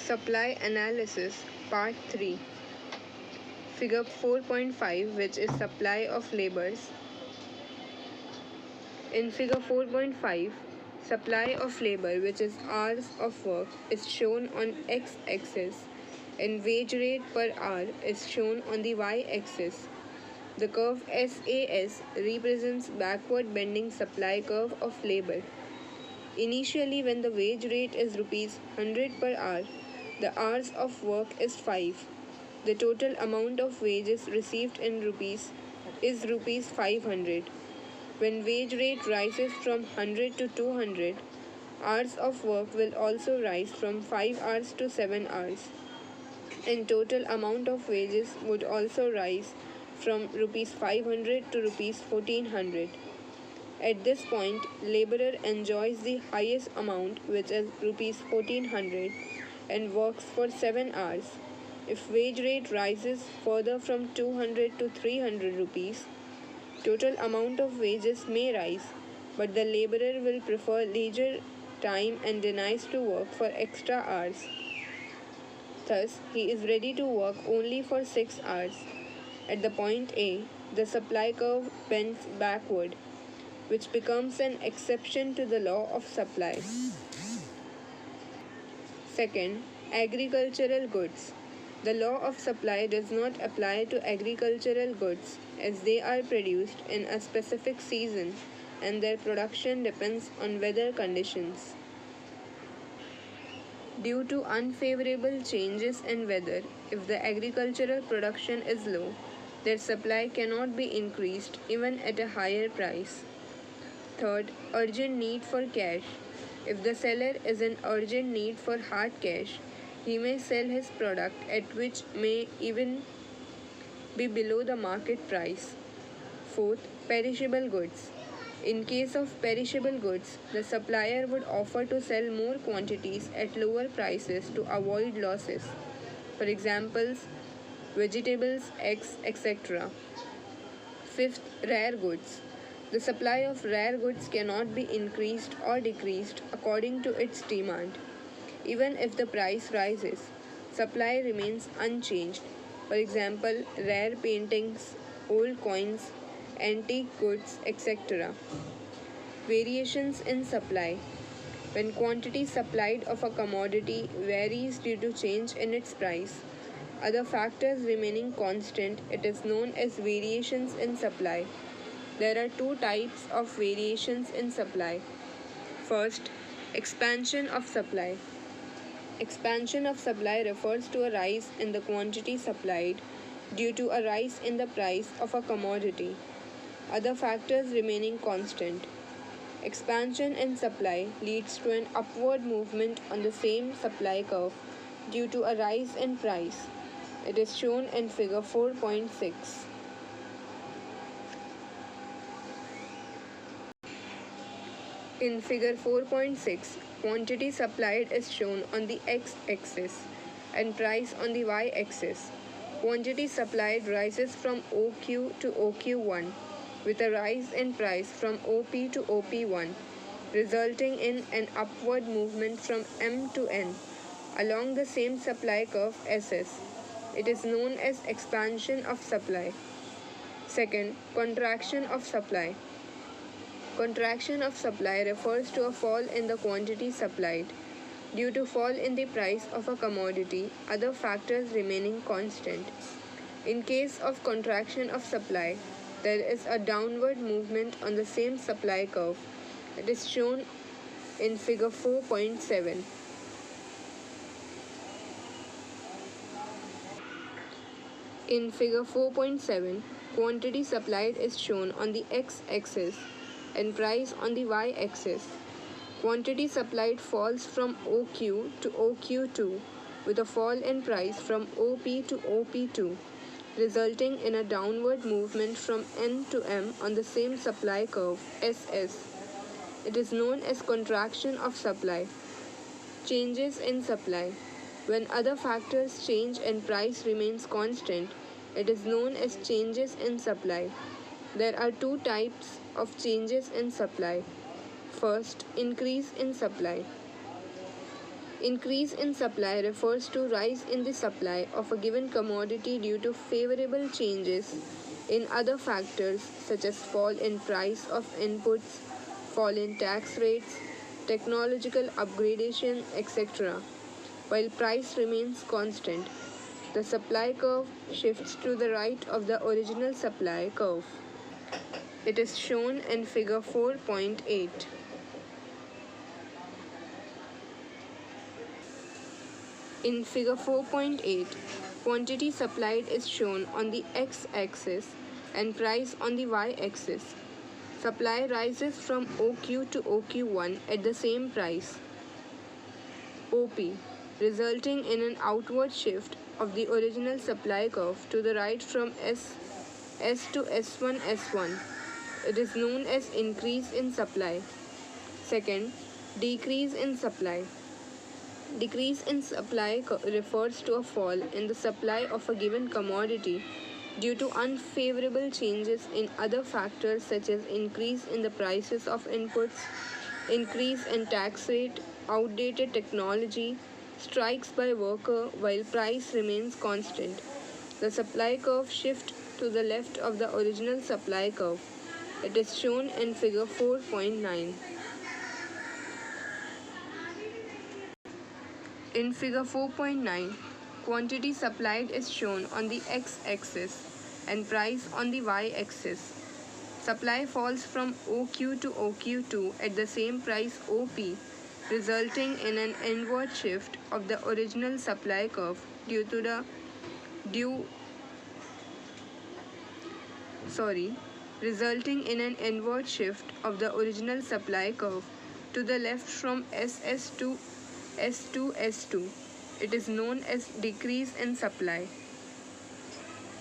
Supply Analysis Part 3. Figure 4.5, which is supply of labors. In figure 4.5, supply of labor, which is hours of work, is shown on x-axis and wage rate per hour is shown on the y-axis. The curve SAS represents backward bending supply curve of labor. Initially, when the wage rate is rupees 100 per hour, the hours of work is 5. The total amount of wages received in rupees is rupees 500. When wage rate rises from 100 to 200, hours of work will also rise from 5 hours to 7 hours. And total amount of wages would also rise from rupees 500 to rupees 1400. At this point, laborer enjoys the highest amount, which is rupees 1400, and works for 7 hours. If wage rate rises further from 200 to 300 rupees, total amount of wages may rise, but the laborer will prefer leisure time and denies to work for extra hours. Thus, he is ready to work only for 6 hours. At the point A, the supply curve bends backward, which becomes an exception to the law of supply. Second, agricultural goods. The law of supply does not apply to agricultural goods as they are produced in a specific season and their production depends on weather conditions. Due to unfavorable changes in weather, if the agricultural production is low, their supply cannot be increased even at a higher price. Third, urgent need for cash. If the seller is in urgent need for hard cash, he may sell his product at which may even be below the market price. Fourth, perishable goods. In case of perishable goods, the supplier would offer to sell more quantities at lower prices to avoid losses. For examples, vegetables, eggs, etc. Fifth, rare goods. The supply of rare goods cannot be increased or decreased according to its demand. Even if the price rises, supply remains unchanged. For example, rare paintings, old coins, antique goods, etc. Variations in supply. When quantity supplied of a commodity varies due to change in its price, other factors remaining constant, it is known as variations in supply. There are two types of variations in supply. First, expansion of supply. Expansion of supply refers to a rise in the quantity supplied due to a rise in the price of a commodity. Other factors remaining constant. Expansion in supply leads to an upward movement on the same supply curve due to a rise in price. It is shown in figure 4.6. In figure 4.6, quantity supplied is shown on the x-axis and price on the y-axis. Quantity supplied rises from OQ to OQ1 with a rise in price from OP to OP1, resulting in an upward movement from M to N along the same supply curve SS. It is known as expansion of supply. Second, contraction of supply. Contraction of supply refers to a fall in the quantity supplied due to fall in the price of a commodity, other factors remaining constant. In case of contraction of supply, there is a downward movement on the same supply curve. It is shown in figure 4.7. In figure 4.7, quantity supplied is shown on the x-axis and price on the y-axis. Quantity supplied falls from OQ to OQ2 with a fall in price from OP to OP2, resulting in a downward movement from N to M on the same supply curve SS. It is known as contraction of supply. Changes in supply. When other factors change and price remains constant, it is known as changes in supply. There are two types of changes in supply. First, increase in supply. Increase in supply refers to rise in the supply of a given commodity due to favorable changes in other factors such as fall in price of inputs, fall in tax rates, technological upgradation, etc. While price remains constant, the supply curve shifts to the right of the original supply curve. It is shown in figure 4.8. In figure 4.8, quantity supplied is shown on the x-axis and price on the y-axis. Supply rises from OQ to OQ1 at the same price, OP, resulting in an outward shift of the original supply curve to the right from S to S1 S1. It is known as increase in supply. Second, decrease in supply. Decrease in supply refers to a fall in the supply of a given commodity due to unfavorable changes in other factors such as increase in the prices of inputs, increase in tax rate, outdated technology, strikes by worker while price remains constant. The supply curve shifts to the left of the original supply curve. It is shown in figure 4.9. In figure 4.9, quantity supplied is shown on the x-axis and price on the y-axis. Supply falls from OQ to OQ2 at the same price OP, resulting in an inward shift of the original supply curve resulting in an inward shift of the original supply curve to the left from SS to S2 S2. It is known as decrease in supply.